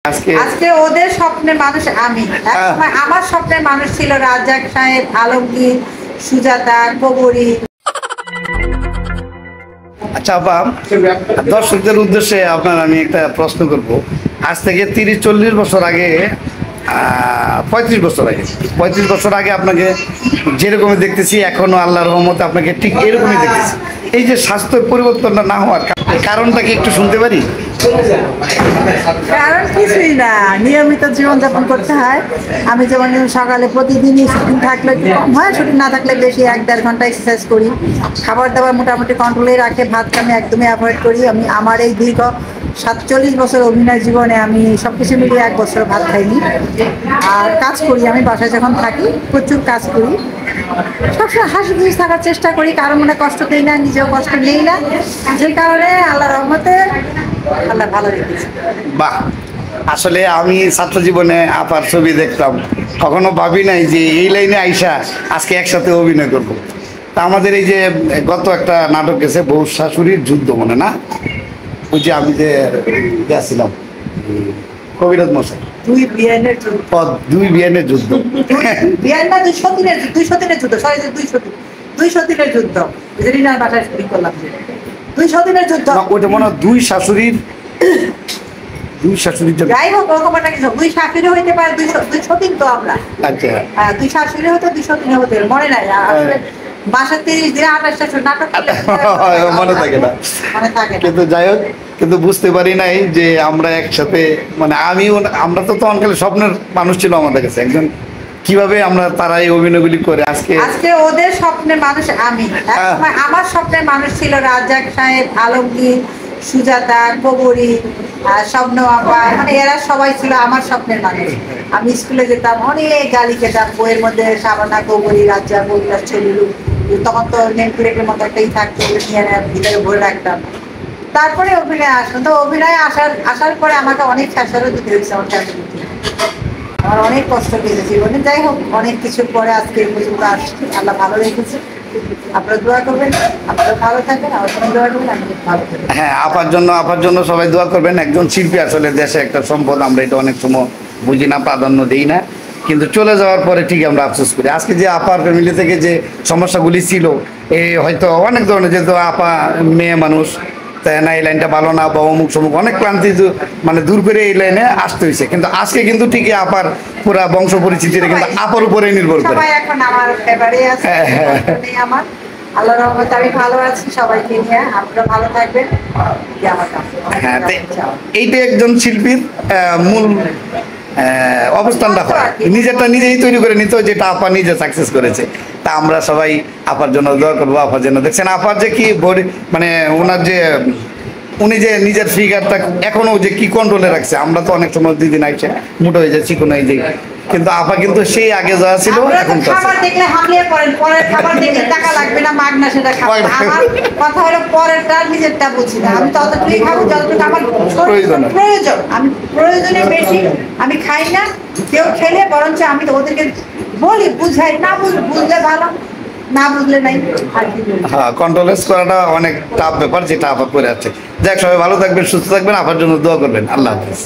আজকে ওদের স্বপ্নের মানুষ আমি। আমার স্বপ্নের মানুষ ছিল রাজ্জাক সাহেব, আলমগীর, সুজাতা, কবরী। আচ্ছা আপা, দর্শকদের উদ্দেশ্যে আপনার আমি একটা প্রশ্ন করব। আজ থেকে 30-40 বছর আগে, 35 বছর আগে আপনাকে যেরকমই দেখতেছি, এখনো আল্লাহর রহমতে আপনাকে ঠিক এরকমই দেখতেছি। এই যে স্বাস্থ্যের পরিবর্তনটা না হওয়ার কারণটা কি একটু শুনতে পারি? কারণ কিছুই না, নিয়মিত জীবনযাপন করতে হয়। আমি যেমন সকালে প্রতিদিনই শুটিং থাকলে একটু কম হয়, শুটিং না থাকলে বেশি 1-1.5 ঘন্টা এক্সারসাইজ করি। খাবার দাবার মোটামুটি কন্ট্রোলে রাখে, ভাতটা আমি একদমই অ্যাভয়েড করি। আমি আমার এই দীর্ঘ 47 বছর অভিনয় জীবনে আমি সব কিছু মিলিয়ে 1 বছর ভাত খাইনি। আর কাজ করি, আমি বাসায় যখন থাকি প্রচুর কাজ করি। সবসময় হাসি খুশি থাকার চেষ্টা করি, কারো মনে কষ্ট দেই না, নিজেও কষ্ট নেই না। যে কারণে আল্লাহর রহমতে আল্লাহ ভালো রেখেছে। বাহ, আসলে আমি ছাত্র জীবনে আপার ছবি দেখতাম, কখনো ভাবি নাই যে এই লাইনে আইসা আজকে একসাথে অভিনয় করবো। তা আমাদের এই যে গত একটা নাটক গেছে বউ শাশুড়ির যুদ্ধ, মনে না? ওই যে আমি যে গেছিলাম কবিরাজ মশাই, দুই বিয়ানের যুদ্ধ। বিয়ান না, 200 দিনের যুদ্ধ, সরি 200 দিনের যুদ্ধ। রিনার বাসায় শুটিং করলাম, 200 দিনের যুদ্ধ। ওইটা মনে হয় দুই শাশুড়ির জন্য। যাই হোক, ওরকম একটা কিছু, 2 শাশুড়ি হইতে পারে, 200 দিন তো আমরা। আচ্ছা, 2 শাশুড়ি হতে 200 দিনে হতে মনে নাই আসলে। বাসায় 30 দিনে 28টা নাটক মনে থাকে না, কিন্তু যাই হোক, কিন্তু বুঝতে পারি নাই যে আমরা একসাথে, মানে আমরা তো তখনকালে স্বপ্নের মানুষ ছিল আমাদের কাছে একজন, কিভাবে আমরা তারা এই অভিনয়গুলি করে আজকে ওদের স্বপ্নের মানুষ আমি। আমার স্বপ্নের মানুষ ছিল রাজ্জাক সাহেব, আলমগীর, সুজাতা, কবরী, স্বপ্ন আপা, মানে এরা সবাই ছিল আমার স্বপ্নের মানুষ। আমি স্কুলে যেতাম, অনেক গালি খেতাম। বইয়ের মধ্যে শাবানা, কবরী, রাজ্জাক, বইটার ছবি, তখন তো নেম প্লেটের মতো একটাই থাকতো, নিয়ে ভিতরে ভরে রাখতাম। তারপরে অভিনয় আসলো, তো অভিনয়ে আসার পরে আমাকে অনেক শাসারও দিতে হয়েছে আমার ফ্যামিলিতে। আমার অনেক কষ্ট পেয়েছে জীবনে। যাই হোক, অনেক কিছুর পরে আজকে এই পর্যন্ত আসছি, আল্লাহ ভালো রেখেছে। আপনারা দোয়া করবেন, আপনারা ভালো থাকবেন, আমার জন্য দোয়া করবেন, আমি ভালো থাকবেন। হ্যাঁ, আপার জন্য সবাই দোয়া করবেন। একজন শিল্পী আসলে দেশে একটা সম্পদ, আমরা এটা অনেক সময় বুঝি না, প্রাধান্য দিই না, কিন্তু চলে যাওয়ার পরে ঠিক আমরা আফসোস করি। আজকে যে আপার ফ্যামিলি থেকে যে সমস্যাগুলি ছিল, এই হয়তো অনেক ধরনের, যেহেতু আপা মেয়ে মানুষ, তাই না, এই লাইনটা ভালো না বা অমুক সমুক অনেক ক্লান্তি মানে দূর করে এই লাইনে আসতে হয়েছে। কিন্তু আজকে কিন্তু ঠিকই আপার পুরা বংশ পরিচিতিটা কিন্তু আপার উপরে নির্ভর করে। সবাই এখন আমার ফেভারে আছে, আমার আল্লাহর রহমতে আমি ভালো আছি, সবাইকে নিয়ে। আপনারা ভালো থাকবেন। হ্যাঁ, এইটা একজন শিল্পীর মূল অবস্থানটা হয়, নিজেরটা নিজেই তৈরি করে নিতে, যেটা আপা নিজে সাকসেস করেছে। তা আমরা সবাই আপার জন্য দোয়া করবো। আপার জন্য দেখছেন আপার যে কি মানে ওনার যে উনি যে নিজের ফিগারটা এখনো যে কি কন্ট্রোলে রাখছে। আমরা তো অনেক সময় দিদিন আইছে মোটা হয়ে যায়, চিকন হয়ে যায়, কিন্তু আপা কিন্তু সেই আগে যা ছিল এখন তো খাবার দেখলে হামলিয়ে পড়েন, পরের খাবার দেখলে টাকা লাগবে না, মাগনা সেটা খাবো। আমার কথা হলো পরেরটা নিজেরটা বুঝি না। আমি ততটুকুই খাবো যতটুকু আমার প্রয়োজন। আমি প্রয়োজনের বেশি আমি খাই না। কেউ খেলে বরঞ্চ আমি তো ওদেরকে বলি, বুঝাই, না বুঝলে ভালো, না বুঝলে নাই। হ্যাঁ, কন্ট্রোলেস করাটা অনেক টাফ ব্যাপার, যেটা আপা করে আছে। যাক, সবাই ভালো থাকবেন, সুস্থ থাকবেন, আপার জন্য দোয়া করবেন। আল্লাহ হাফিজ।